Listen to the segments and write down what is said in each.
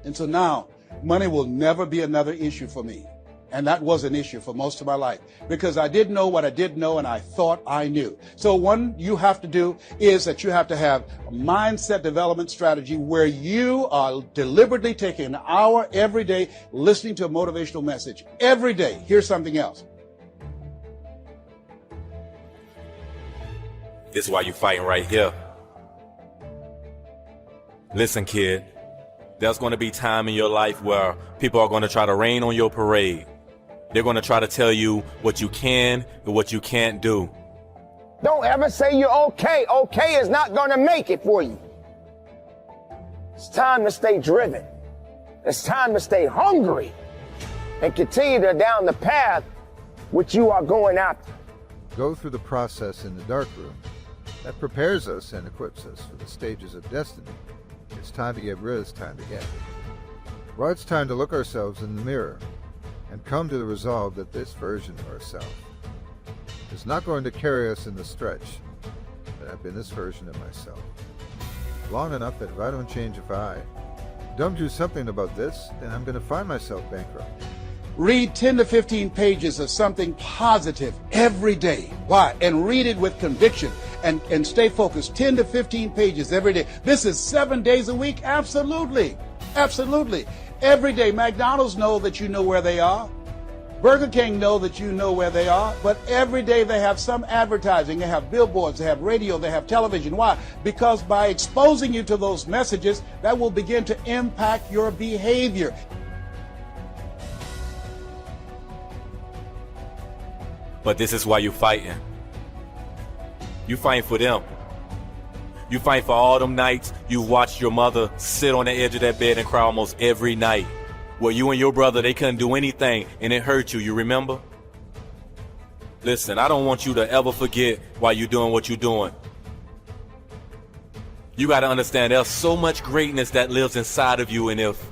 And so now money will never be another issue for me. And that was an issue for most of my life because I didn't know what I didn't know and I thought I knew. So one you have to do is that you have to have a mindset development strategy where you are deliberately taking an hour every day listening to a motivational message. Every day. Here's something else. This is why you're fighting right here. Listen, kid, there's going to be time in your life where people are going to try to rain on your parade. They're going to try to tell you what you can and what you can't do. Don't ever say you're okay. Okay is not going to make it for you. It's time to stay driven. It's time to stay hungry and continue to down the path which you are going after. Go through the process in the dark room that prepares us and equips us for the stages of destiny. It's time to get rid, it's time to get. Well, it's time to look ourselves in the mirror and come to the resolve that this version of ourselves is not going to carry us in the stretch, that I've been this version of myself long enough that if I don't change, if I don't do something about this, then I'm going to find myself bankrupt. Read 10 to 15 pages of something positive every day. Why? And read it with conviction and stay focused. 10 to 15 pages every day. This is 7 days a week? Absolutely. Absolutely. Every day. McDonald's know that you know where they are. Burger King know that you know where they are. But every day they have some advertising. They have billboards, they have radio, they have television. Why? Because by exposing you to those messages, that will begin to impact your behavior. But this is why you're fighting. You fighting for them. You fight for all them nights you watched your mother sit on the edge of that bed and cry almost every night. Where you and your brother, they couldn't do anything and it hurt you, you remember? Listen, I don't want you to ever forget why you're doing what you're doing. You got to understand there's so much greatness that lives inside of you, and if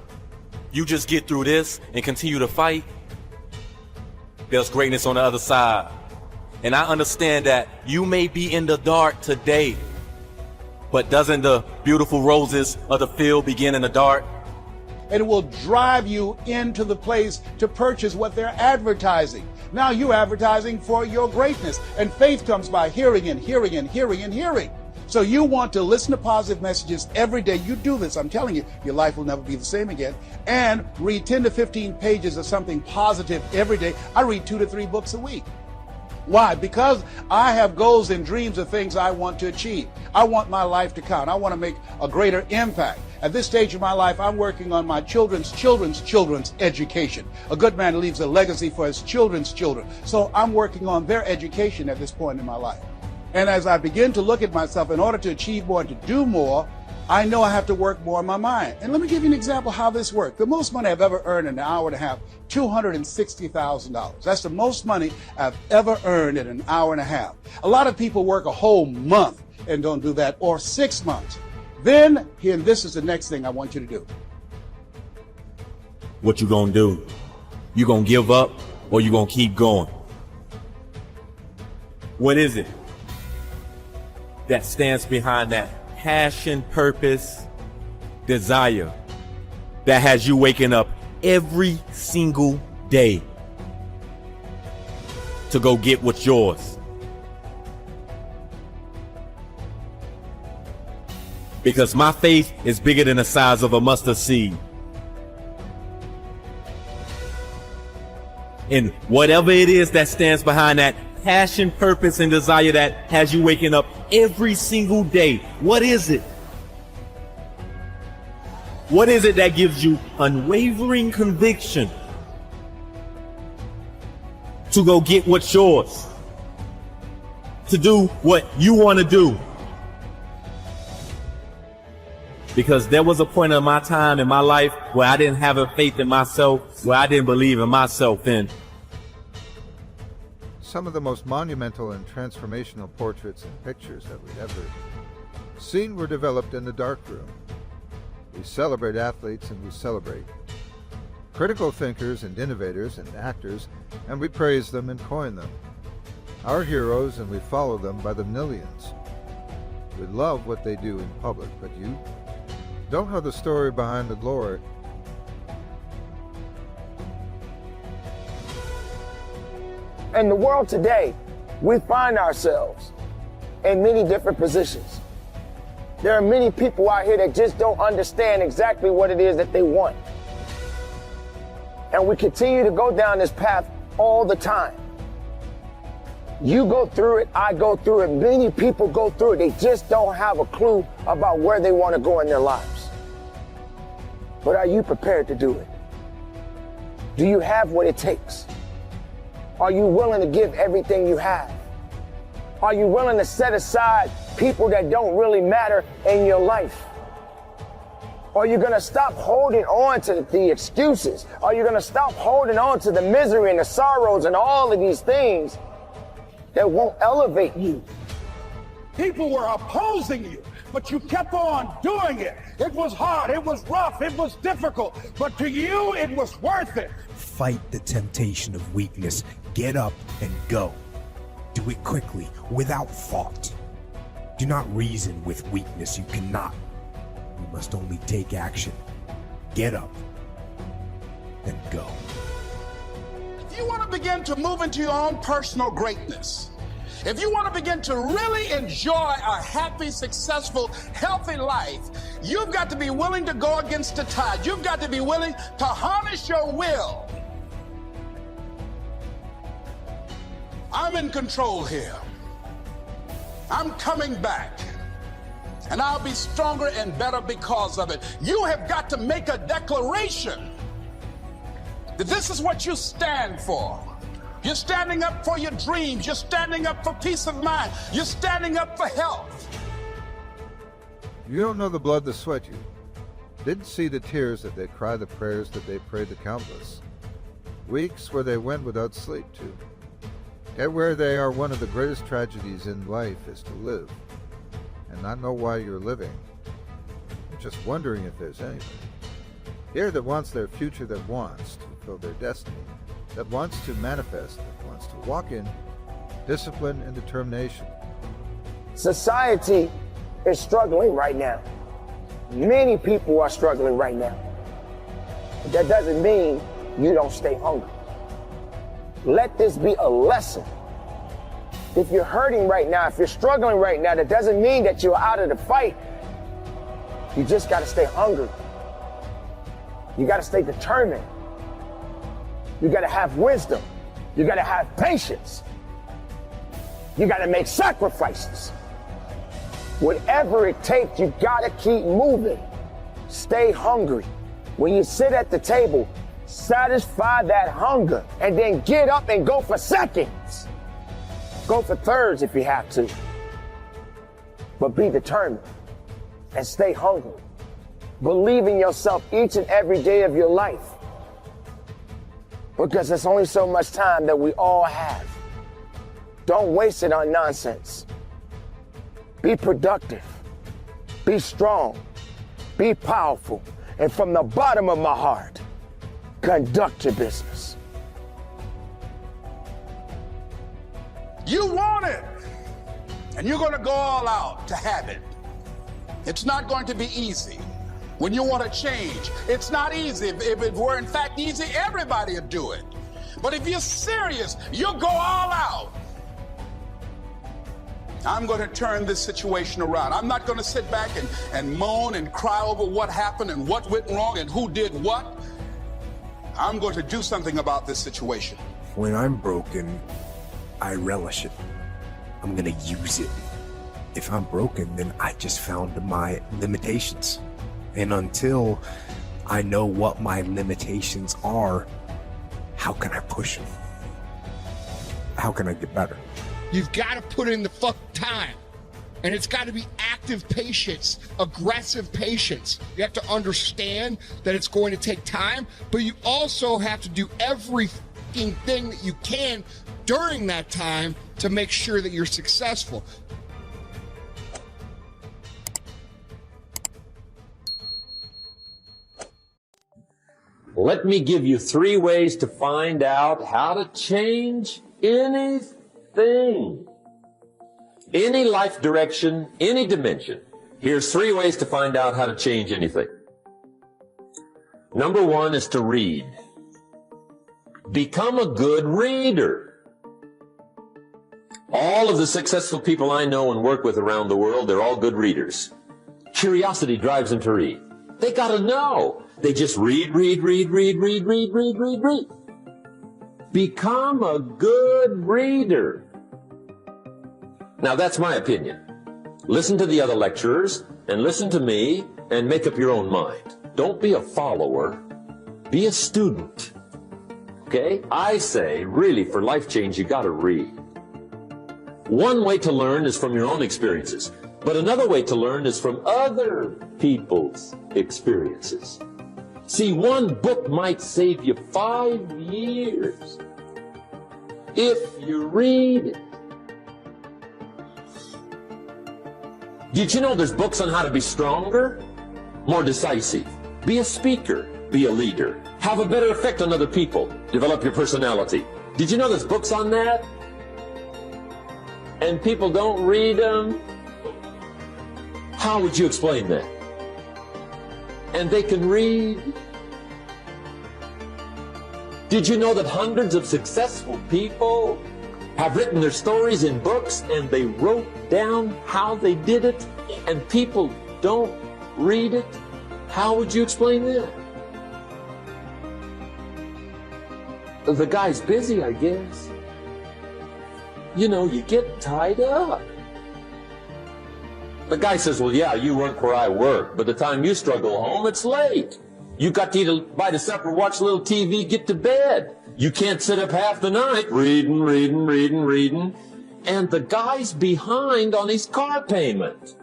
you just get through this and continue to fight, there's greatness on the other side. And I understand that you may be in the dark today, but doesn't the beautiful roses of the field begin in the dark? And it will drive you into the place to purchase what they're advertising. Now you're advertising for your greatness. And faith comes by hearing and hearing and hearing and hearing. So you want to listen to positive messages every day. You do this, I'm telling you, your life will never be the same again. And read 10 to 15 pages of something positive every day. I read 2 to 3 books a week. Why? Because I have goals and dreams of things I want to achieve. I want my life to count. I want to make a greater impact. At this stage of my life, I'm working on my children's education. A good man leaves a legacy for his children's children. So I'm working on their education at this point in my life. And as I begin to look at myself, in order to achieve more and to do more, I know I have to work more on my mind. And let me give you an example how this works. The most money I've ever earned in an hour and a half, $260,000. That's the most money I've ever earned in an hour and a half. A lot of people work a whole month and don't do that, or 6 months. Then, and this is the next thing I want you to do. What you gonna do? You gonna give up or you gonna keep going? What is it that stands behind that passion, purpose, desire that has you waking up every single day to go get what's yours? Because my faith is bigger than the size of a mustard seed. And whatever it is that stands behind that passion, purpose, and desire that has you waking up every single day, what is it? What is it that gives you unwavering conviction to go get what's yours? To do what you want to do? Because there was a point in my time in my life where I didn't have a faith in myself, where I didn't believe in myself. And some of the most monumental and transformational portraits and pictures that we've ever seen were developed in the dark room. We celebrate athletes and we celebrate critical thinkers and innovators and actors, and we praise them and coin them. Our heroes, and we follow them by the millions. We love what they do in public, but you don't know the story behind the glory In the world today, we find ourselves in many different positions. There are many people out here that just don't understand exactly what it is that they want. And we continue to go down this path all the time. You go through it, I go through it, many people go through it. They just don't have a clue about where they want to go in their lives. But are you prepared to do it? Do you have what it takes? Are you willing to give everything you have? Are you willing to set aside people that don't really matter in your life? Are you going to stop holding on to the excuses? Are you going to stop holding on to the misery and the sorrows and all of these things that won't elevate you? People were opposing you, but you kept on doing it. It was hard, it was rough, it was difficult, but to you, it was worth it. Fight the temptation of weakness. Get up and go. Do it quickly, without thought. Do not reason with weakness. You cannot. You must only take action. Get up and go. If you want to begin to move into your own personal greatness, if you want to begin to really enjoy a happy, successful, healthy life, you've got to be willing to go against the tide. You've got to be willing to harness your will. I'm in control here. I'm coming back. And I'll be stronger and better because of it. You have got to make a declaration that this is what you stand for. You're standing up for your dreams. You're standing up for peace of mind. You're standing up for health. You don't know the blood that sweat you. Didn't see the tears that they cry, the prayers that they prayed, the countless weeks where they went without sleep too. Get where they are. One of the greatest tragedies in life is to live and not know why you're living, and just wondering if there's anything here that wants their future, that wants to fulfill their destiny, that wants to manifest, that wants to walk in discipline and determination. Society is struggling right now. Many people are struggling right now. But that doesn't mean you don't stay hungry. Let this be a lesson. If you're hurting right now, if you're struggling right now, that doesn't mean that you're out of the fight. You just got to stay hungry. You got to stay determined. You got to have wisdom. You got to have patience. You got to make sacrifices. Whatever it takes, you got to keep moving. Stay hungry. When you sit at the table, satisfy that hunger and then get up and go for seconds. Go for thirds if you have to. But be determined and stay hungry. Believe in yourself each and every day of your life. Because there's only so much time that we all have. Don't waste it on nonsense. Be productive. Be strong. Be powerful. And from the bottom of my heart, conduct your business. You want it, and you're going to go all out to have it. It's not going to be easy. When you want to change, it's not easy. If it were in fact easy, everybody would do it. But if you're serious, you'll go all out. I'm going to turn this situation around. I'm not going to sit back and moan and cry over what happened and what went wrong and who did what. I'm going to do something about this situation. When I'm broken, I relish it. I'm gonna use it. If I'm broken, then I just found my limitations. And until I know what my limitations are, how can I push them? How can I get better? You've got to put in the time. And it's got to be active patience, aggressive patience. You have to understand that it's going to take time, but you also have to do everything that you can during that time to make sure that you're successful. Let me give you 3 ways to find out how to change anything. Any life direction, any dimension. Here's 3 ways to find out how to change anything. Number 1 is to read. Become a good reader. All of the successful people I know and work with around the world, they're all good readers. Curiosity drives them to read. They gotta know. They just read. Become a good reader. Now that's my opinion. Listen to the other lecturers and listen to me and make up your own mind. Don't be a follower. Be a student. Okay? I say, really, for life change, you gotta read. One way to learn is from your own experiences, but another way to learn is from other people's experiences. See, one book might save you 5 years if you read it. Did you know there's books on how to be stronger, more decisive, be a speaker, be a leader, have a better effect on other people, develop your personality? Did you know there's books on that? And people don't read them? How would you explain that? And they can read? Did you know that hundreds of successful people have written their stories in books and they wrote down how they did it and people don't read it? How would you explain that? The guy's busy, I guess. You know, you get tied up. The guy says, well, yeah, you work where I work. By the time you struggle home, it's late. You got to eat a bite of supper, watch a little TV, get to bed. You can't sit up half the night reading. And the guy's behind on his car payment.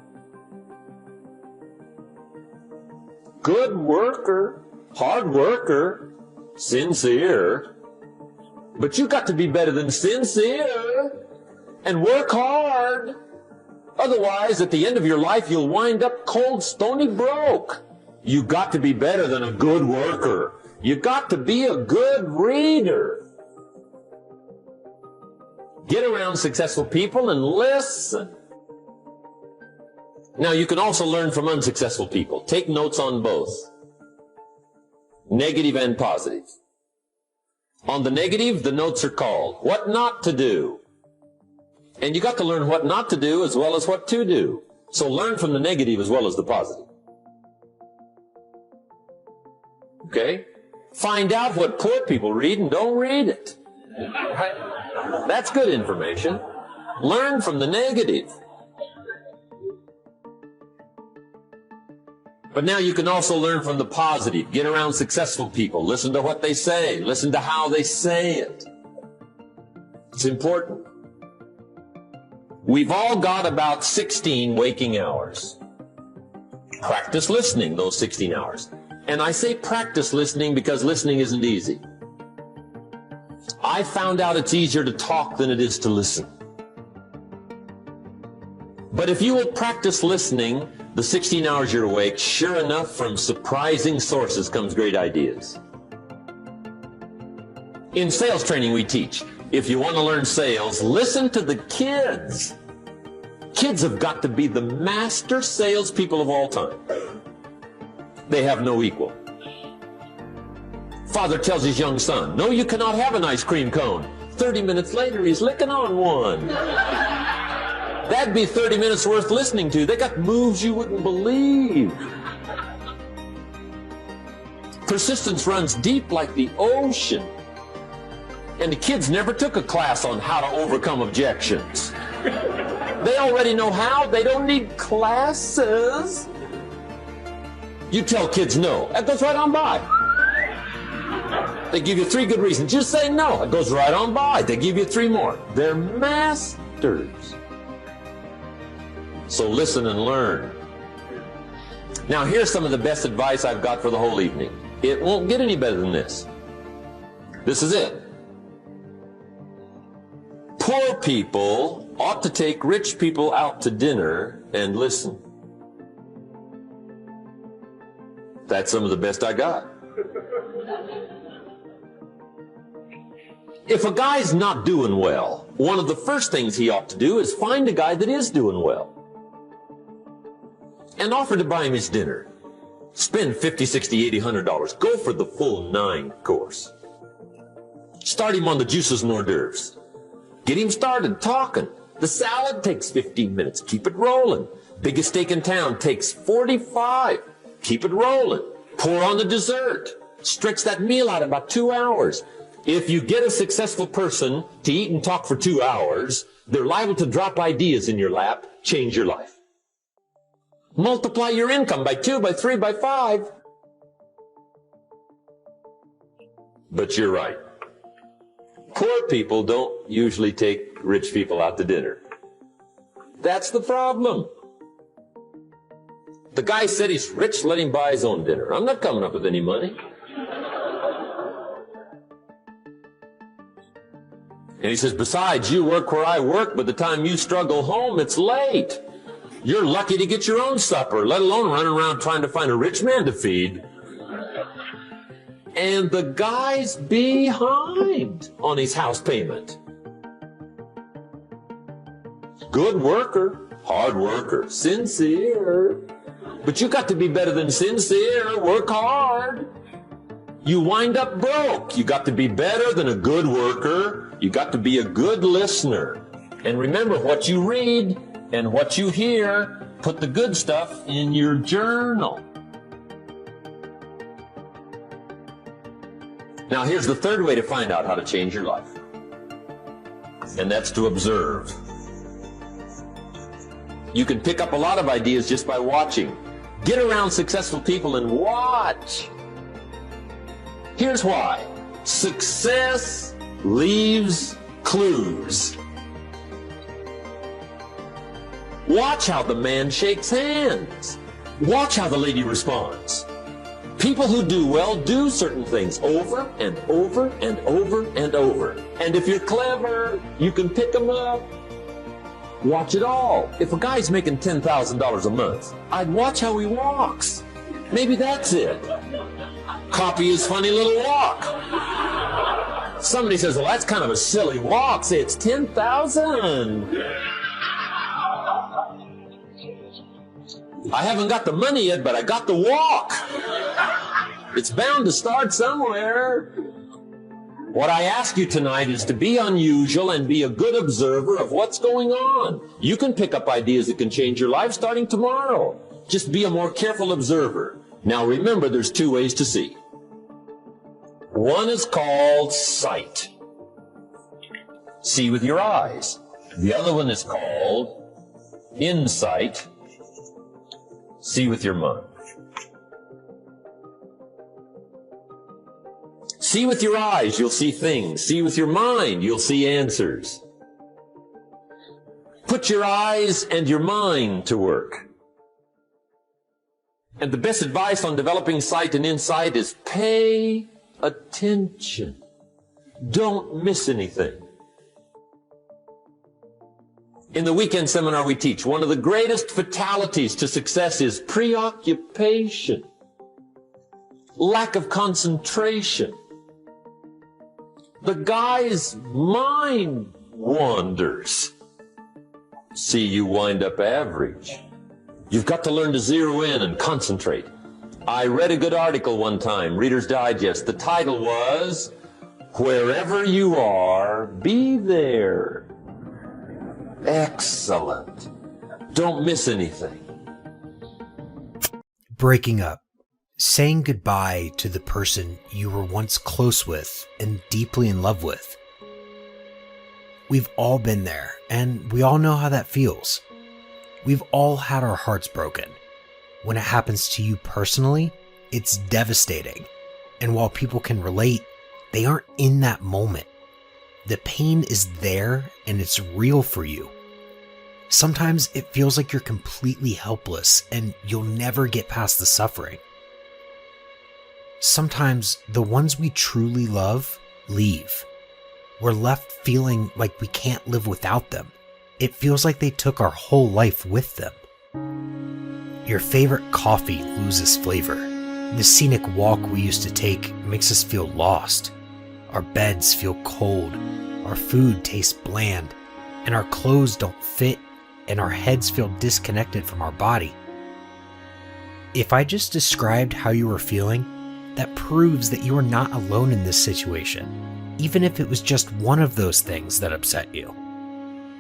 Good worker, hard worker, sincere. But you got to be better than sincere and work hard. Otherwise, at the end of your life, you'll wind up cold, stony broke. You got to be better than a good worker. You got to be a good reader. Get around successful people and listen. Now, you can also learn from unsuccessful people. Take notes on both, negative and positive. On the negative, the notes are called what not to do. And you got to learn what not to do as well as what to do. So learn from the negative as well as the positive. Okay? Find out what poor people read and don't read it. That's good information. Learn from the negative. But now you can also learn from the positive. Get around successful people. Listen to what they say. Listen to how they say it. It's important. We've all got about 16 waking hours. Practice listening those 16 hours. And I say practice listening because listening isn't easy. I found out it's easier to talk than it is to listen. But if you will practice listening the 16 hours you're awake, sure enough, from surprising sources comes great ideas. In sales training we teach, if you want to learn sales, listen to the kids. Kids have got to be the master salespeople of all time. They have no equal. Father tells his young son, no, you cannot have an ice cream cone. 30 minutes later, he's licking on one. That'd be 30 minutes worth listening to. They got moves you wouldn't believe. Persistence runs deep like the ocean. And the kids never took a class on how to overcome objections. They already know how. They don't need classes. You tell kids no. That goes right on by. They give you 3 good reasons. Just say no. It goes right on by. They give you 3 more. They're masters. So listen and learn. Now here's some of the best advice I've got for the whole evening. It won't get any better than this. This is it. Poor people ought to take rich people out to dinner and listen. That's some of the best I got. If a guy's not doing well, one of the first things he ought to do is find a guy that is doing well and offer to buy him his dinner. Spend $50, $60, $80, $100. Go for the full 9 course. Start him on the juices and hors d'oeuvres. Get him started talking. The salad takes 15 minutes. Keep it rolling. Biggest steak in town takes 45. Keep it rolling. Pour on the dessert. Stretch that meal out about 2 hours. If you get a successful person to eat and talk for 2 hours, they're liable to drop ideas in your lap, change your life. Multiply your income by 2, by 3, by 5. But you're right. Poor people don't usually take rich people out to dinner. That's the problem. The guy said he's rich, let him buy his own dinner. I'm not coming up with any money. And he says, besides, you work where I work. By the time you struggle home, it's late. You're lucky to get your own supper, let alone running around trying to find a rich man to feed. And the guy's behind on his house payment. Good worker, hard worker, sincere. But you got to be better than sincere. Work hard. You wind up broke. You got to be better than a good worker. You got to be a good listener. And remember, what you read and what you hear, put the good stuff in your journal. Now, here's the third way to find out how to change your life. And that's to observe. You can pick up a lot of ideas just by watching. Get around successful people and watch. Here's why. Success leaves clues. Watch how the man shakes hands. Watch how the lady responds. People who do well do certain things over and over and over and over. And if you're clever, you can pick them up. Watch it all. If a guy's making $10,000 a month, I'd watch how he walks. Maybe that's it. Copy his funny little walk. Somebody says, well, that's kind of a silly walk. Say it's 10,000. I haven't got the money yet, but I got the walk. It's bound to start somewhere. What I ask you tonight is to be unusual and be a good observer of what's going on. You can pick up ideas that can change your life starting tomorrow. Just be a more careful observer. Now remember, there's 2 ways to see. One is called sight. See with your eyes. The other one is called insight. See with your mind. See with your eyes, you'll see things. See with your mind, you'll see answers. Put your eyes and your mind to work. And the best advice on developing sight and insight is pay attention. Don't miss anything. In the weekend seminar we teach, one of the greatest fatalities to success is preoccupation, lack of concentration. The guy's mind wanders. See, you wind up average. You've got to learn to zero in and concentrate. I read a good article one time, Reader's Digest. The title was, Wherever You Are, Be There. Excellent. Don't miss anything. Breaking up. Saying goodbye to the person you were once close with and deeply in love with. We've all been there, and we all know how that feels. We've all had our hearts broken. When it happens to you personally, it's devastating. And while people can relate, they aren't in that moment. The pain is there and it's real for you. Sometimes it feels like you're completely helpless and you'll never get past the suffering. Sometimes the ones we truly love leave. We're left feeling like we can't live without them. It feels like they took our whole life with them. Your favorite coffee loses flavor. The scenic walk we used to take makes us feel lost. Our beds feel cold. Our food tastes bland. And our clothes don't fit. And our heads feel disconnected from our body. If I just described how you were feeling, that proves that you are not alone in this situation. even if it was just one of those things that upset you.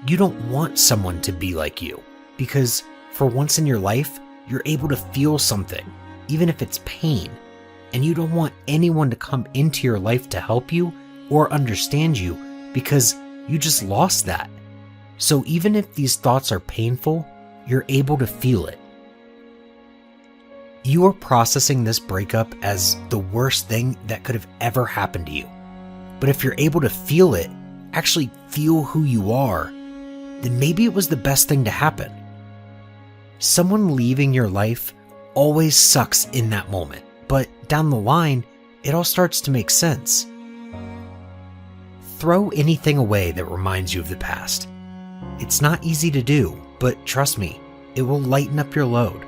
You don't want someone to be like you, because for once in your life, you're able to feel something, even if it's pain, and you don't want anyone to come into your life to help you or understand you because you just lost that. So even if these thoughts are painful, you're able to feel it. You are processing this breakup as the worst thing that could have ever happened to you. But if you're able to feel it, actually feel who you are, then maybe it was the best thing to happen. Someone leaving your life always sucks in that moment, but down the line, it all starts to make sense. Throw anything away that reminds you of the past. It's not easy to do, but trust me, it will lighten up your load.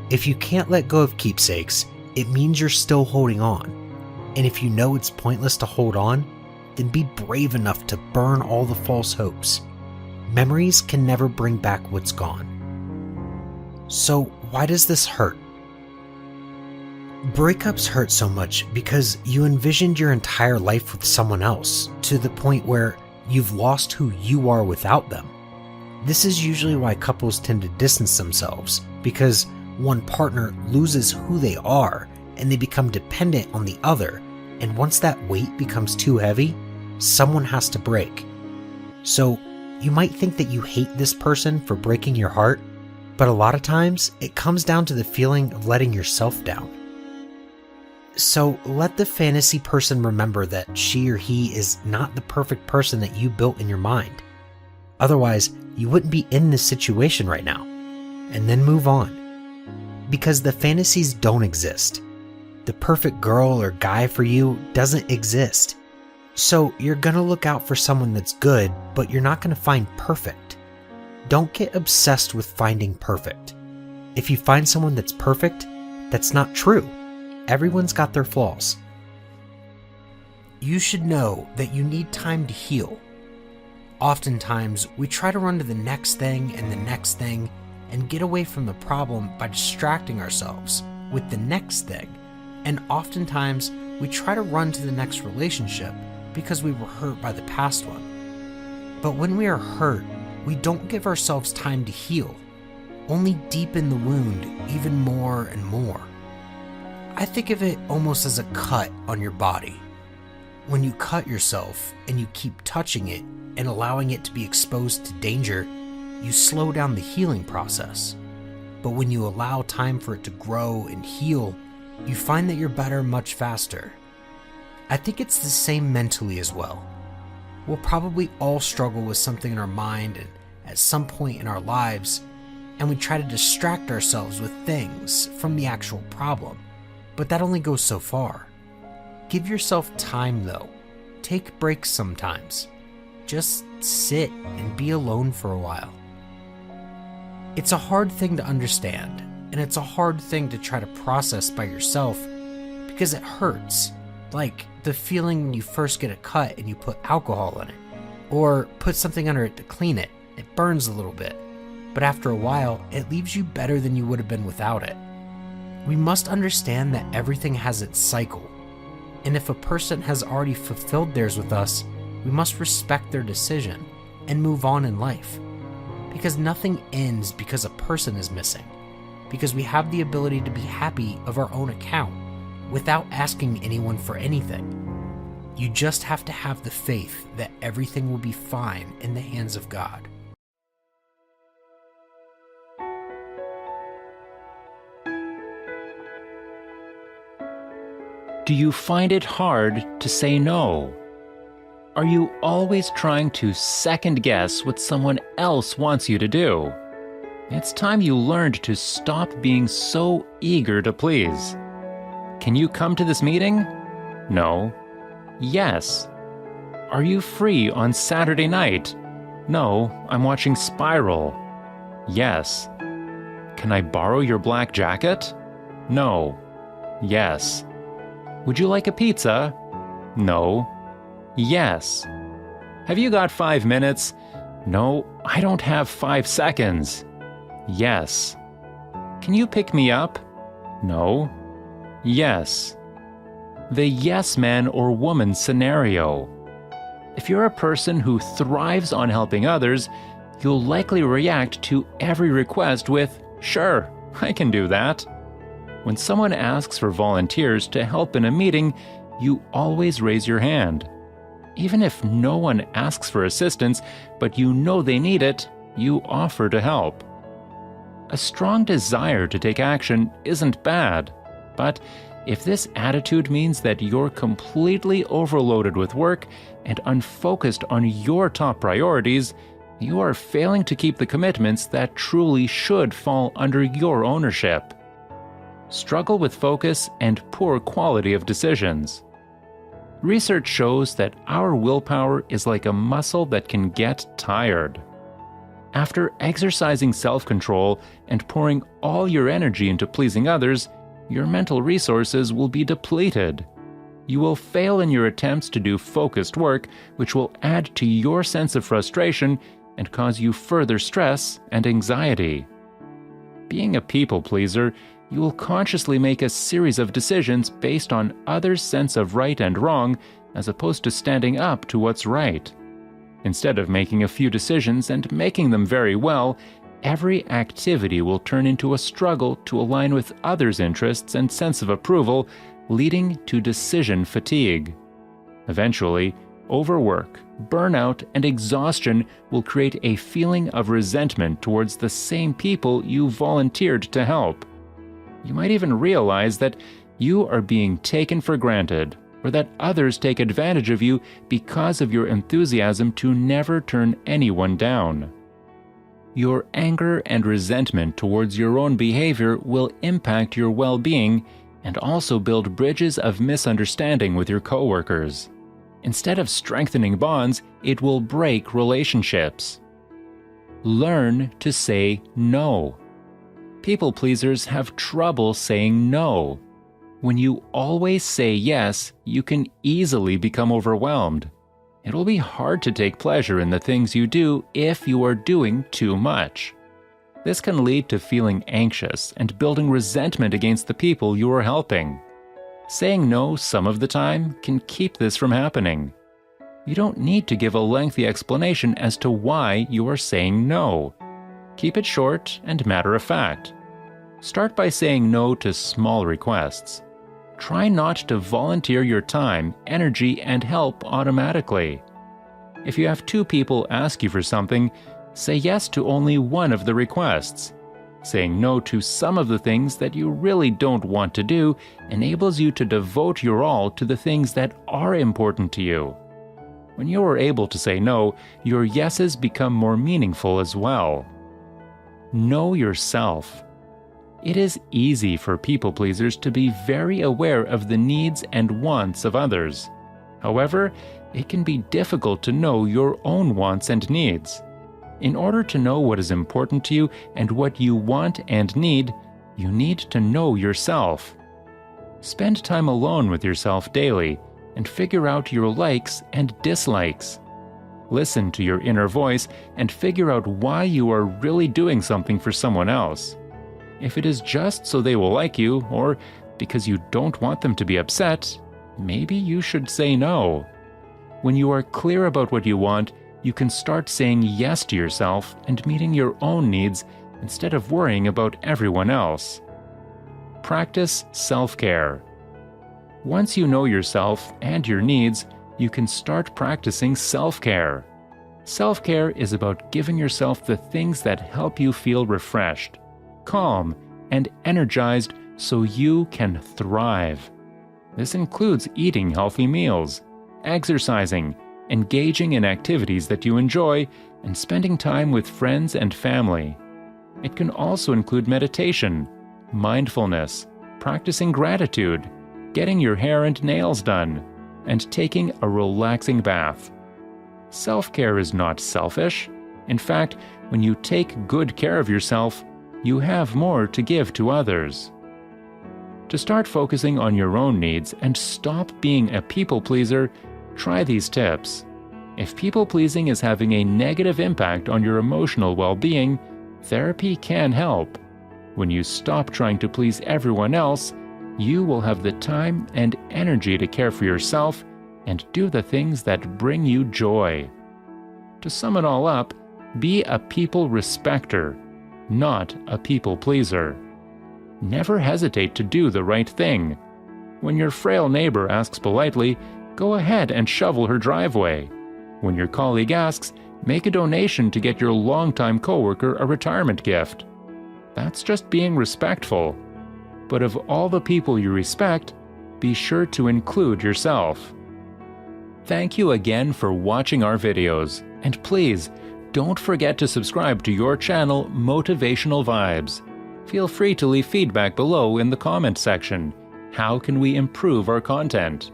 If you can't let go of keepsakes, it means you're still holding on. And if you know it's pointless to hold on, then be brave enough to burn all the false hopes. Memories can never bring back what's gone. So why does this hurt? Breakups hurt so much because you envisioned your entire life with someone else to the point where you've lost who you are without them. This is usually why couples tend to distance themselves, because one partner loses who they are and they become dependent on the other, and once that weight becomes too heavy, someone has to break. So you might think that you hate this person for breaking your heart, but a lot of times it comes down to the feeling of letting yourself down. So let the fantasy person remember that she or he is not the perfect person that you built in your mind. Otherwise, you wouldn't be in this situation right now. And then move on. Because the fantasies don't exist. The perfect girl or guy for you doesn't exist. So you're gonna look out for someone that's good, but you're not gonna find perfect. Don't get obsessed with finding perfect. If you find someone that's perfect, that's not true. Everyone's got their flaws. You should know that you need time to heal. Oftentimes, we try to run to the next thing and the next thing and get away from the problem by distracting ourselves with the next thing. And oftentimes, we try to run to the next relationship because we were hurt by the past one. But when we are hurt, we don't give ourselves time to heal, only deepen the wound even more and more. I think of it almost as a cut on your body. When you cut yourself and you keep touching it and allowing it to be exposed to danger, you slow down the healing process. But when you allow time for it to grow and heal, you find that you're better much faster. I think it's the same mentally as well. We'll probably all struggle with something in our mind and at some point in our lives, and we try to distract ourselves with things from the actual problem. But that only goes so far. Give yourself time though. Take breaks sometimes. Just sit and be alone for a while. It's a hard thing to understand, and it's a hard thing to try to process by yourself because it hurts. Like the feeling when you first get a cut and you put alcohol in it, or put something under it to clean it. It burns a little bit, but after a while, it leaves you better than you would have been without it. We must understand that everything has its cycle, and if a person has already fulfilled theirs with us, we must respect their decision and move on in life. Because nothing ends because a person is missing, because we have the ability to be happy of our own account without asking anyone for anything. You just have to have the faith that everything will be fine in the hands of God. Do you find it hard to say no? Are you always trying to second guess what someone else wants you to do? It's time you learned to stop being so eager to please. Can you come to this meeting? No. Yes. Are you free on Saturday night? No, I'm watching Spiral. Yes. Can I borrow your black jacket? No. Yes. Would you like a pizza? No. Yes. Have you got 5 minutes? No, I don't have 5 seconds. Yes. Can you pick me up? No. Yes. the yes man or woman scenario. If you're a person who thrives on helping others, you'll likely react to every request with, "Sure, I can do that." When someone asks for volunteers to help in a meeting, you always raise your hand. Even if no one asks for assistance, but you know they need it, you offer to help. A strong desire to take action isn't bad, but if this attitude means that you're completely overloaded with work and unfocused on your top priorities, you are failing to keep the commitments that truly should fall under your ownership. Struggle with focus and poor quality of decisions. Research shows that our willpower is like a muscle that can get tired. After exercising self-control and pouring all your energy into pleasing others, your mental resources will be depleted. You will fail in your attempts to do focused work, which will add to your sense of frustration and cause you further stress and anxiety. Being a people pleaser, you will consciously make a series of decisions based on others' sense of right and wrong, as opposed to standing up to what's right. Instead of making a few decisions and making them very well, every activity will turn into a struggle to align with others' interests and sense of approval, leading to decision fatigue. Eventually, overwork, burnout, and exhaustion will create a feeling of resentment towards the same people you volunteered to help. You might even realize that you are being taken for granted, or that others take advantage of you because of your enthusiasm to never turn anyone down. Your anger and resentment towards your own behavior will impact your well-being and also build bridges of misunderstanding with your coworkers. Instead of strengthening bonds, it will break relationships. Learn to say no. People pleasers have trouble saying no. When you always say yes, you can easily become overwhelmed. It will be hard to take pleasure in the things you do if you are doing too much. This can lead to feeling anxious and building resentment against the people you are helping. Saying no some of the time can keep this from happening. You don't need to give a lengthy explanation as to why you are saying no. Keep it short and matter of fact. Start by saying no to small requests. Try not to volunteer your time, energy, and help automatically. If you have two people ask you for something, say yes to only one of the requests. Saying no to some of the things that you really don't want to do enables you to devote your all to the things that are important to you. When you are able to say no, your yeses become more meaningful as well. Know yourself. It is easy for people pleasers to be very aware of the needs and wants of others. However, it can be difficult to know your own wants and needs. In order to know what is important to you and what you want and need, you need to know yourself. Spend time alone with yourself daily and figure out your likes and dislikes. Listen to your inner voice and figure out why you are really doing something for someone else. If it is just so they will like you, or because you don't want them to be upset, maybe you should say no. When you are clear about what you want, you can start saying yes to yourself and meeting your own needs instead of worrying about everyone else. Practice self-care. Once you know yourself and your needs, you can start practicing self-care. Self-care is about giving yourself the things that help you feel refreshed, calm, and energized so you can thrive. This includes eating healthy meals, exercising, engaging in activities that you enjoy, and spending time with friends and family. It can also include meditation, mindfulness, practicing gratitude, getting your hair and nails done, and taking a relaxing bath. Self-care is not selfish. In fact, when you take good care of yourself, you have more to give to others. To start focusing on your own needs and stop being a people pleaser, try these tips. If people pleasing is having a negative impact on your emotional well-being, therapy can help. When you stop trying to please everyone else, you will have the time and energy to care for yourself and do the things that bring you joy. To sum it all up, be a people respecter, not a people pleaser. Never hesitate to do the right thing. When your frail neighbor asks politely, go ahead and shovel her driveway. When your colleague asks, make a donation to get your longtime coworker a retirement gift. That's just being respectful. But of all the people you respect, be sure to include yourself. Thank you again for watching our videos, and please, don't forget to subscribe to your channel, Motivational Vibes. Feel free to leave feedback below in the comment section. How can we improve our content?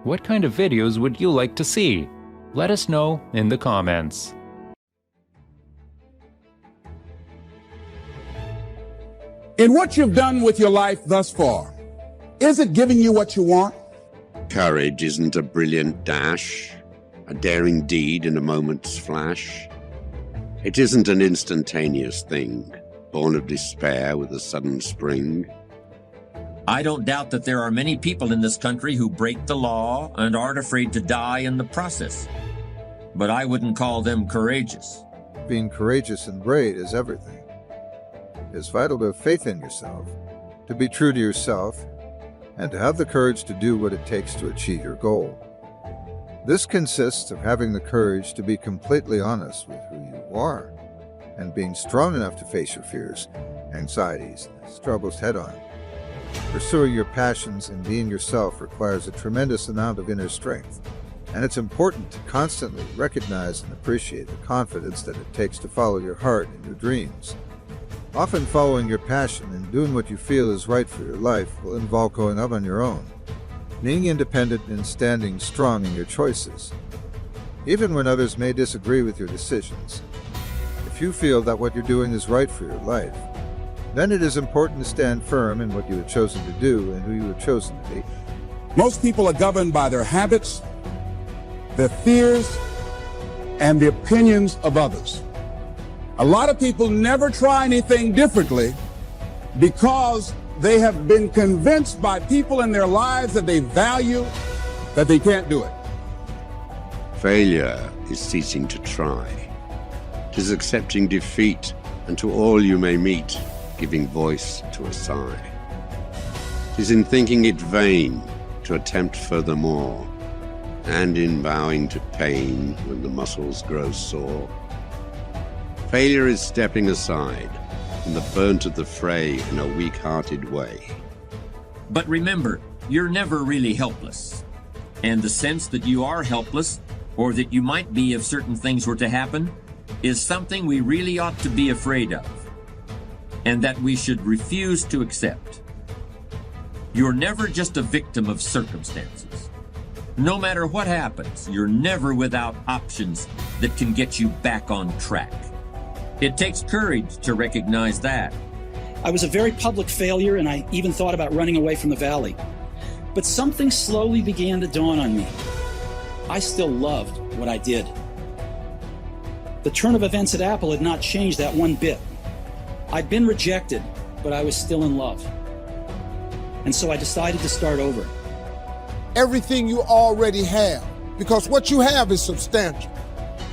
What kind of videos would you like to see? Let us know in the comments. In what you've done with your life thus far, is it giving you what you want? Courage isn't a brilliant dash, a daring deed in a moment's flash. It isn't an instantaneous thing, born of despair with a sudden spring. I don't doubt that there are many people in this country who break the law and aren't afraid to die in the process. But I wouldn't call them courageous. Being courageous and brave is everything. It's vital to have faith in yourself, to be true to yourself, and to have the courage to do what it takes to achieve your goal. This consists of having the courage to be completely honest with who you are, and being strong enough to face your fears, anxieties, and struggles head-on. Pursuing your passions and being yourself requires a tremendous amount of inner strength, and it's important to constantly recognize and appreciate the confidence that it takes to follow your heart and your dreams. Often following your passion and doing what you feel is right for your life will involve going out on your own, being independent and standing strong in your choices. Even when others may disagree with your decisions, if you feel that what you're doing is right for your life, then it is important to stand firm in what you have chosen to do and who you have chosen to be. Most people are governed by their habits, their fears, and the opinions of others. A lot of people never try anything differently because they have been convinced by people in their lives that they value that they can't do it. Failure is ceasing to try. 'Tis accepting defeat, and to all you may meet, giving voice to a sigh. 'Tis in thinking it vain to attempt furthermore, and in bowing to pain when the muscles grow sore. Failure is stepping aside from the burnt of the fray in a weak-hearted way. But remember, you're never really helpless. And the sense that you are helpless, or that you might be if certain things were to happen, is something we really ought to be afraid of, and that we should refuse to accept. You're never just a victim of circumstances. No matter what happens, you're never without options that can get you back on track. It takes courage to recognize that. I was a very public failure, and I even thought about running away from the valley. But something slowly began to dawn on me. I still loved what I did. The turn of events at Apple had not changed that one bit. I'd been rejected, but I was still in love. And so I decided to start over. Everything you already have, because what you have is substantial.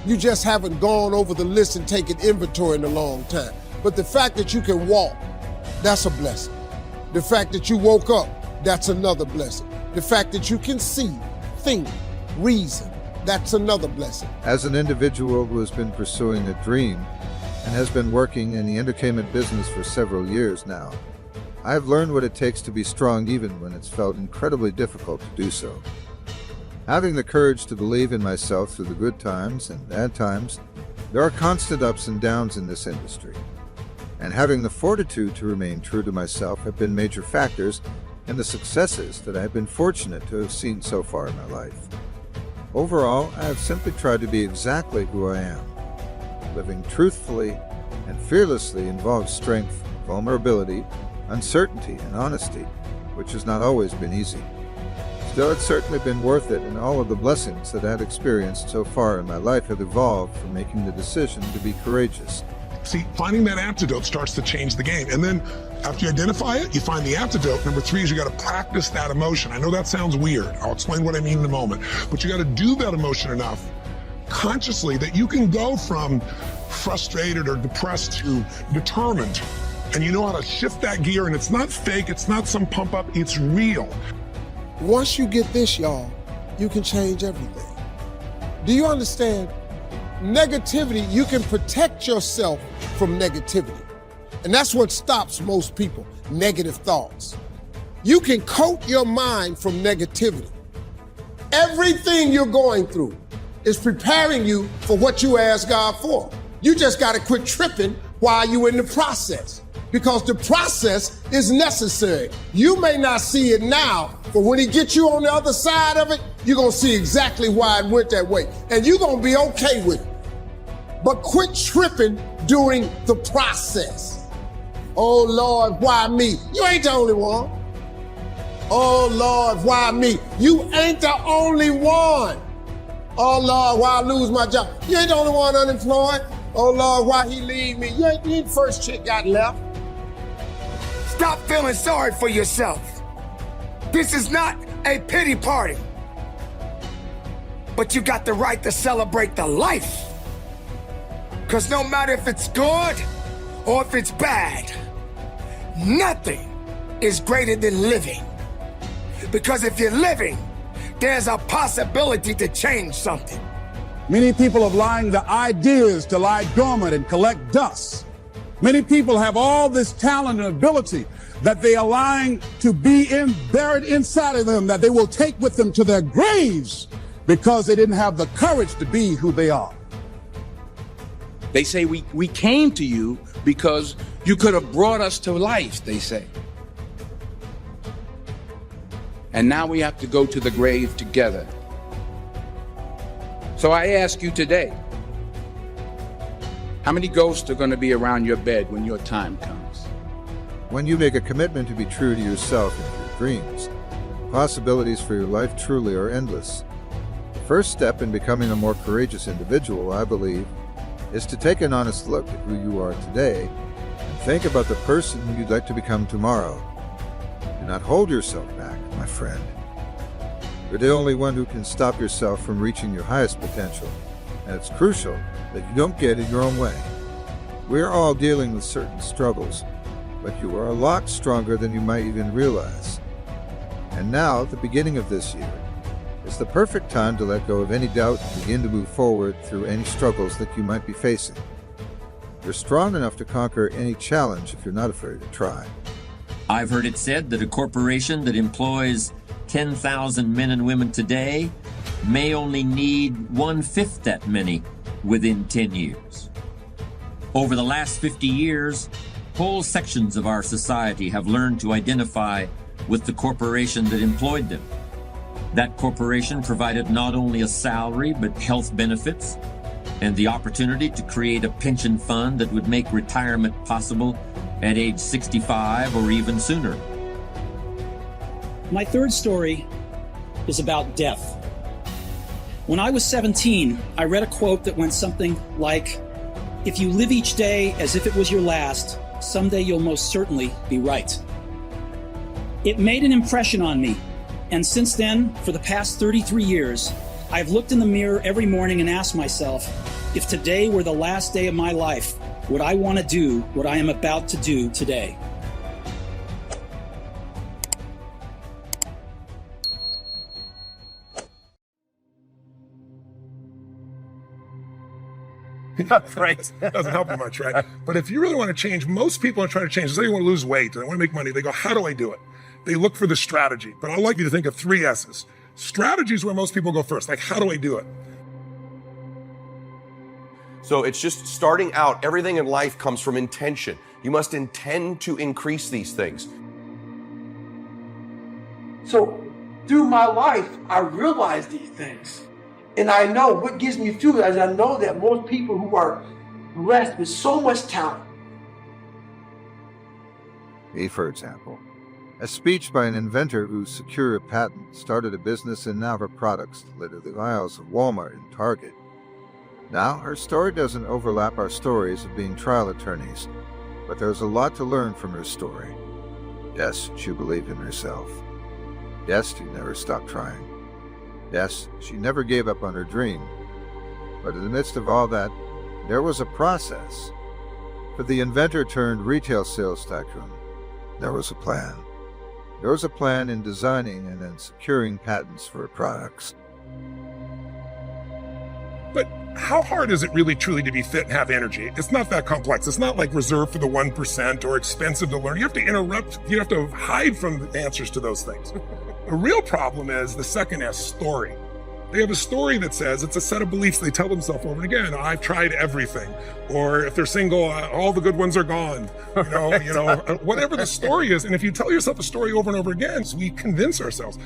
You just haven't gone over the list and taken inventory in a long time. But the fact that you can walk, that's a blessing. The fact that you woke up, that's another blessing. The fact that you can see, think, reason, that's another blessing. As an individual who has been pursuing a dream and has been working in the entertainment business for several years now, I have learned what it takes to be strong even when it's felt incredibly difficult to do so. Having the courage to believe in myself through the good times and bad times, there are constant ups and downs in this industry. And having the fortitude to remain true to myself have been major factors in the successes that I have been fortunate to have seen so far in my life. Overall, I have simply tried to be exactly who I am. Living truthfully and fearlessly involves strength, vulnerability, uncertainty, and honesty, which has not always been easy. Still, it's certainly been worth it, and all of the blessings that I had experienced so far in my life have evolved from making the decision to be courageous See, finding that antidote starts to change the game. And then after you identify it, you find the antidote. Number 3 is you got to practice that emotion. I know that sounds weird. I'll explain what I mean in a moment. But you got to do that emotion enough consciously that you can go from frustrated or depressed to determined. And you know how to shift that gear, and it's not fake, it's not some pump up, it's real. Once you get this, y'all, you can change everything. Do you understand? Negativity, you can protect yourself from negativity. And that's what stops most people, negative thoughts. You can coat your mind from negativity. Everything you're going through is preparing you for what you ask God for. You just got to quit tripping while you're in the process, because the process is necessary. You may not see it now, but when he gets you on the other side of it, you're going to see exactly why it went that way. And you're going to be okay with it. But quit tripping during the process. Oh, Lord, why me? You ain't the only one. Oh, Lord, why me? You ain't the only one. Oh, Lord, why I lose my job? You ain't the only one unemployed. Oh, Lord, why he leave me? You ain't the first chick got left. Stop feeling sorry for yourself. This is not a pity party. But you got the right to celebrate the life. Because no matter if it's good or if it's bad, nothing is greater than living. Because if you're living, there's a possibility to change something. Many people are allowing the ideas to lie dormant and collect dust. Many people have all this talent and ability that they are allowing to be buried inside of them, that they will take with them to their graves because they didn't have the courage to be who they are. They say we came to you because you could have brought us to life, they say. And now we have to go to the grave together. So I ask you today, how many ghosts are going to be around your bed when your time comes? When you make a commitment to be true to yourself and your dreams, possibilities for your life truly are endless. The first step in becoming a more courageous individual, I believe, is to take an honest look at who you are today and think about the person who you'd like to become tomorrow. Do not hold yourself back, my friend. You're the only one who can stop yourself from reaching your highest potential, and it's crucial that you don't get in your own way. We're all dealing with certain struggles, but you are a lot stronger than you might even realize. And now, at the beginning of this year, is the perfect time to let go of any doubt and begin to move forward through any struggles that you might be facing. You're strong enough to conquer any challenge if you're not afraid to try. I've heard it said that a corporation that employs 10,000 men and women today may only need 1/5 that many within 10 years. Over the last 50 years, whole sections of our society have learned to identify with the corporation that employed them. That corporation provided not only a salary, but health benefits and the opportunity to create a pension fund that would make retirement possible at age 65 or even sooner. My third story is about death. When I was 17, I read a quote that went something like, "If you live each day as if it was your last, someday you'll most certainly be right." It made an impression on me, and since then, for the past 33 years, I've looked in the mirror every morning and asked myself, if today were the last day of my life, would I want to do what I am about to do today? Right. Doesn't help you much, right? But if you really want to change, most people are trying to change. Say you want to lose weight, they want to make money. They go, how do I do it? They look for the strategy. But I'd like you to think of 3 S's. Strategy is where most people go first. Like, how do I do it? So it's just starting out. Everything in life comes from intention. You must intend to increase these things. So through my life, I realized these things. And I know what gives me fuel is I know that most people who are blessed with so much talent. Me, for example. A speech by an inventor who secured a patent, started a business, and now her products litter the aisles of Walmart and Target. Now, her story doesn't overlap our stories of being trial attorneys, but there's a lot to learn from her story. Yes, she believed in herself. Yes, she never stopped trying. Yes, she never gave up on her dream. But in the midst of all that, there was a process. For the inventor turned retail sales tycoon, there was a plan. There was a plan in designing and in securing patents for her products. But how hard is it really truly to be fit and have energy? It's not that complex. It's not like reserved for the 1% or expensive to learn. You have to interrupt, you have to hide from the answers to those things. The real problem is the second S, story. They have a story that says it's a set of beliefs they tell themselves over and again. I've tried everything. Or if they're single, all the good ones are gone. Whatever the story is. And if you tell yourself a story over and over again, so we convince ourselves.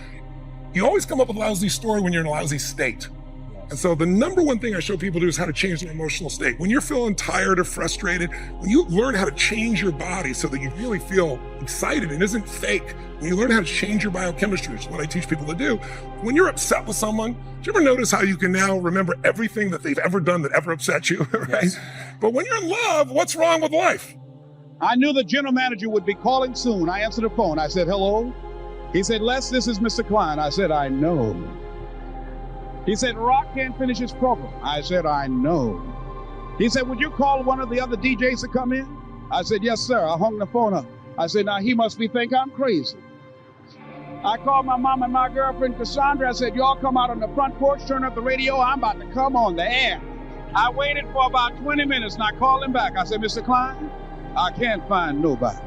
You always come up with a lousy story when you're in a lousy state. And so the number one thing I show people to do is how to change their emotional state. When you're feeling tired or frustrated, when you learn how to change your body so that you really feel excited and isn't fake, when you learn how to change your biochemistry, which is what I teach people to do, when you're upset with someone, do you ever notice how you can now remember everything that they've ever done that ever upset you, right? Yes. But when you're in love, what's wrong with life? I knew the general manager would be calling soon. I answered the phone. I said, hello? He said, Les, this is Mr. Klein. I said, I know. He said, Rock can't finish his program. I said, I know. He said, would you call one of the other DJs to come in? I said, yes, sir. I hung the phone up. I said, now he must think I'm crazy. I called my mom and my girlfriend, Cassandra. I said, y'all come out on the front porch, turn up the radio. I'm about to come on the air. I waited for about 20 minutes and I called him back. I said, Mr. Klein, I can't find nobody.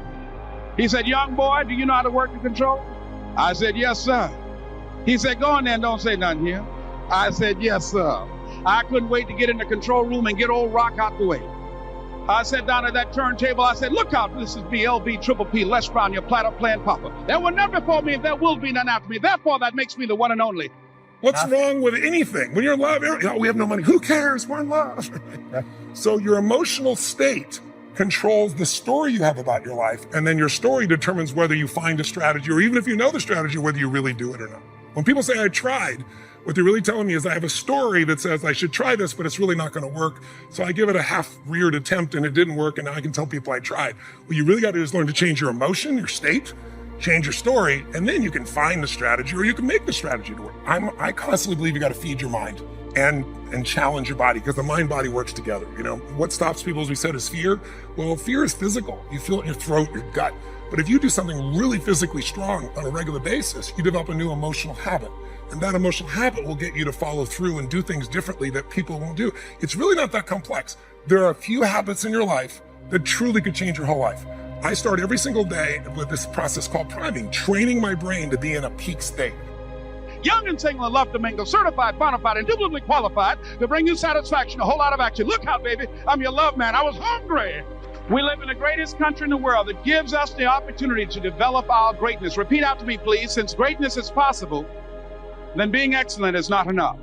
He said, young boy, do you know how to work the control? I said, yes, sir. He said, go in there and don't say nothing here. I said, yes, sir. I couldn't wait to get in the control room and get old Rock out the way. I sat down at that turntable. I said, look out, this is BLB Triple P, Les Brown, your platter playing papa. There were none before me, and there will be none after me. Therefore, that makes me the one and only. What's wrong with anything? When you're in love, we have no money. Who cares? We're in love. So your emotional state controls the story you have about your life, and then your story determines whether you find a strategy, or even if you know the strategy, whether you really do it or not. When people say, I tried, what they're really telling me is I have a story that says I should try this, but it's really not going to work. So I give it a half-reared attempt and it didn't work, and now I can tell people I tried. What you really got to do is learn to change your emotion, your state, change your story, and then you can find the strategy, or you can make the strategy to work. I constantly believe you got to feed your mind and challenge your body, because the mind-body works together. What stops people, as we said, is fear. Well, fear is physical. You feel it in your throat, your gut. But if you do something really physically strong on a regular basis, you develop a new emotional habit. And that emotional habit will get you to follow through and do things differently that people won't do. It's really not that complex. There are a few habits in your life that truly could change your whole life. I start every single day with this process called priming, training my brain to be in a peak state. Young and single and love to mingle, certified, bona fide, indubitably qualified to bring you satisfaction, a whole lot of action. Look out, baby, I'm your love man. I was hungry. We live in the greatest country in the world that gives us the opportunity to develop our greatness. Repeat after me, please. Since greatness is possible, then being excellent is not enough.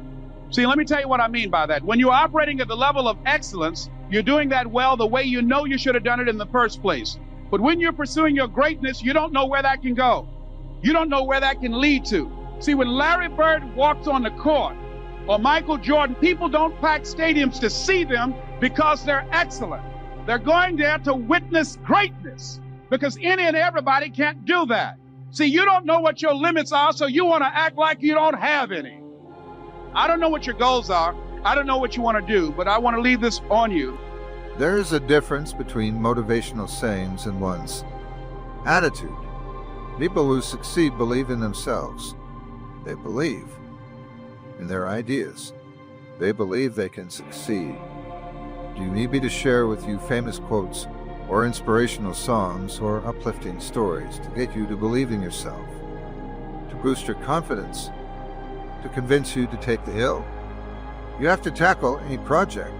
See, let me tell you what I mean by that. When you're operating at the level of excellence, you're doing that well the way you know you should have done it in the first place. But when you're pursuing your greatness, you don't know where that can go. You don't know where that can lead to. See, when Larry Bird walks on the court, or Michael Jordan, people don't pack stadiums to see them because they're excellent. They're going there to witness greatness, because any and everybody can't do that. See, you don't know what your limits are, so you want to act like you don't have any. I don't know what your goals are. I don't know what you want to do, but I want to leave this on you. There is a difference between motivational sayings and one's attitude. People who succeed believe in themselves. They believe in their ideas. They believe they can succeed. Do you need me to share with you famous quotes or inspirational songs or uplifting stories to get you to believe in yourself, to boost your confidence, to convince you to take the hill? You have to tackle any project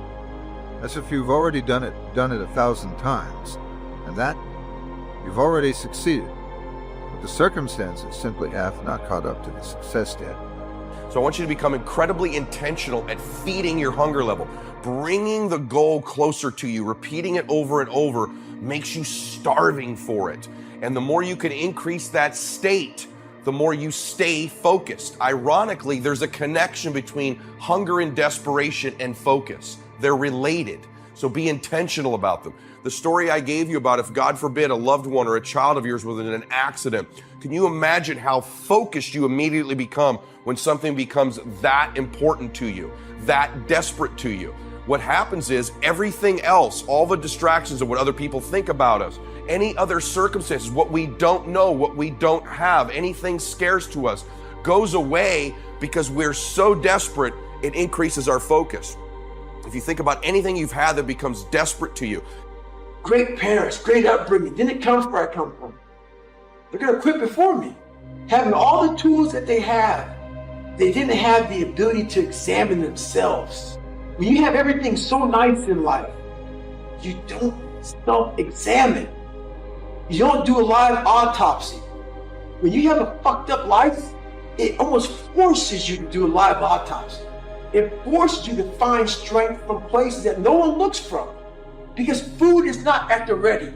as if you've already done it 1,000 times, and that you've already succeeded. But the circumstances simply have not caught up to the success yet. So I want you to become incredibly intentional at feeding your hunger level. Bringing the goal closer to you, repeating it over and over, makes you starving for it. And the more you can increase that state, the more you stay focused. Ironically, there's a connection between hunger and desperation and focus. They're related. So be intentional about them. The story I gave you about if, God forbid, a loved one or a child of yours was in an accident, can you imagine how focused you immediately become when something becomes that important to you, that desperate to you? What happens is everything else, all the distractions of what other people think about us, any other circumstances, what we don't know, what we don't have, anything scarce to us, goes away because we're so desperate, it increases our focus. If you think about anything you've had that becomes desperate to you. Great parents, great upbringing, didn't come where I come from. They're gonna quit before me. Having all the tools that they have, they didn't have the ability to examine themselves. When you have everything so nice in life, you don't self-examine. You don't do a live autopsy. When you have a fucked up life, it almost forces you to do a live autopsy. It forces you to find strength from places that no one looks from. Because food is not at the ready.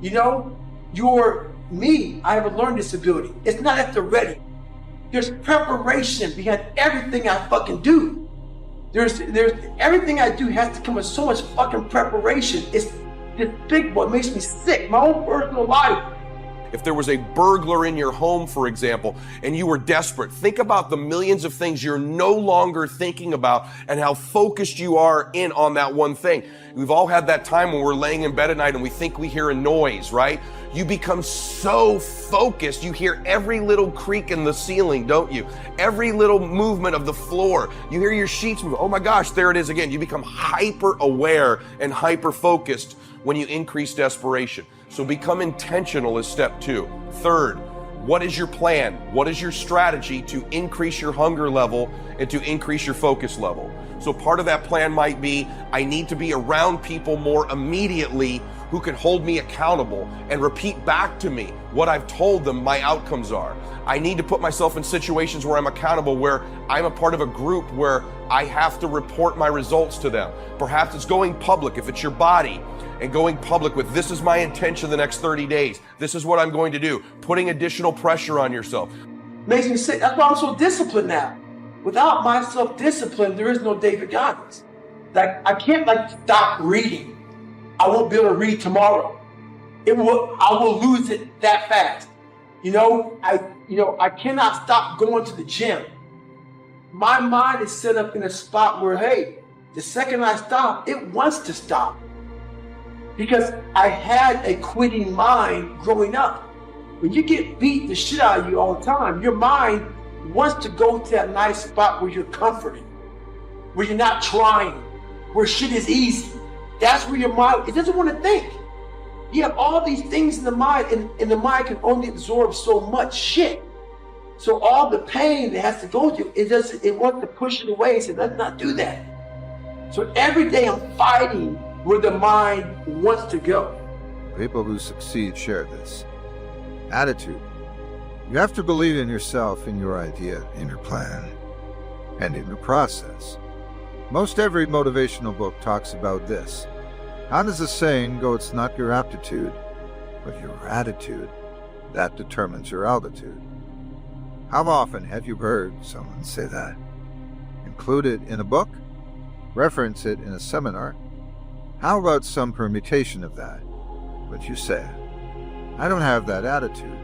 You know, I have a learning disability. It's not at the ready. There's preparation behind everything I fucking do. There's everything I do has to come with so much fucking preparation. It's this big what makes me sick. My own personal life. If there was a burglar in your home, for example, and you were desperate, think about the millions of things you're no longer thinking about and how focused you are in on that one thing. We've all had that time when we're laying in bed at night and we think we hear a noise, right? You become so focused, you hear every little creak in the ceiling, don't you? Every little movement of the floor. You hear your sheets move. Oh my gosh, there it is again. You become hyper aware and hyper focused when you increase desperation. So become intentional is step 2. Third, what is your plan? What is your strategy to increase your hunger level and to increase your focus level? So part of that plan might be, I need to be around people more immediately who can hold me accountable and repeat back to me what I've told them my outcomes are. I need to put myself in situations where I'm accountable, where I'm a part of a group where I have to report my results to them. Perhaps it's going public if it's your body, and going public with, this is my intention the next 30 days. This is what I'm going to do. Putting additional pressure on yourself. Makes me sick. That's why I'm so disciplined now. Without my self-discipline, there is no David Goggins. Like, I can't stop reading. I won't be able to read tomorrow. I will lose it that fast. I cannot stop going to the gym. My mind is set up in a spot where, hey, the second I stop, it wants to stop. Because I had a quitting mind growing up. When you get beat the shit out of you all the time, your mind wants to go to that nice spot where you're comforted, where you're not trying, where shit is easy. That's where your mind, it doesn't want to think. You have all these things in the mind, and the mind can only absorb so much shit. So all the pain that has to go through, it wants to push it away and say, let's not do that. So every day I'm fighting where the mind wants to go. People who succeed share this. Attitude. You have to believe in yourself, in your idea, in your plan, and in the process. Most every motivational book talks about this. How does the saying go, it's not your aptitude, but your attitude that determines your altitude? How often have you heard someone say that? Include it in a book? Reference it in a seminar? How about some permutation of that? But you say, I don't have that attitude.